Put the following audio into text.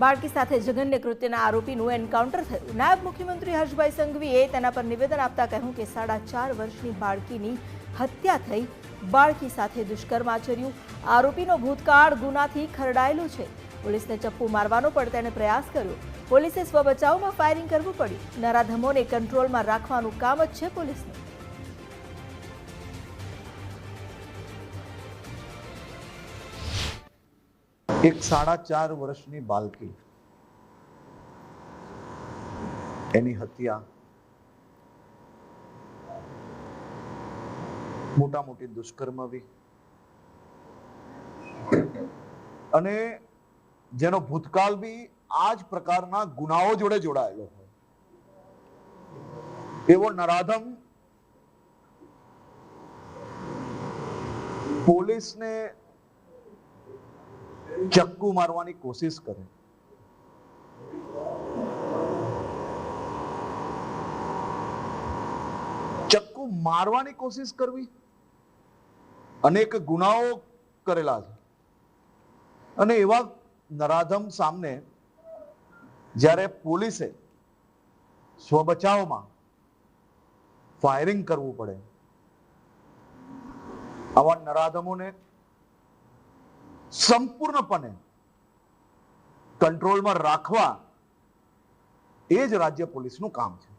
બાળકી સાથે જઘન્ય કૃત્યના આરોપીનું એન્કાઉન્ટર થયું। નાયબ મુખ્યમંત્રી હર્ષભાઈ સંઘવીએ તેના પર નિવેદન આપતા કહ્યું કે 4.5 વર્ષની બાળકીની હત્યા થઈ, બાળકી સાથે દુષ્કર્મ આચર્યું। આરોપીનો ભૂતકાળ ગુનાથી ખરડાયેલો છે। પોલીસને ચપ્પુ મારવાનો પણ તેણે પ્રયાસ કર્યો। પોલીસે સ્વબચાવમાં ફાયરિંગ કરવું પડ્યું। નરાધમોને કંટ્રોલમાં રાખવાનું કામ જ છે પોલીસનું। એક 4.5 વર્ષની બાળકી એની હત્યા, મોટા મોટી દુષ્કર્મ બી, અને જેનો ભૂતકાળ બી આ જ પ્રકારના ગુનાઓ જોડે જોડાયેલો હોય, એવો નરાધમ પોલીસને ચક્કુ મારવાની કોશિશ કરે। ચક્કુ મારવાની કોશિશ કરવી, અનેક ગુનાઓ કરેલા છે, અને એવા નરાધમ સામે જ્યારે પોલીસે સ્વબચાવમાં ફાયરિંગ કરવું પડે, આવા નરાધમોને સંપૂર્ણપણે કંટ્રોલમાં રાખવા એ જ રાજ્ય પોલીસનું કામ છે।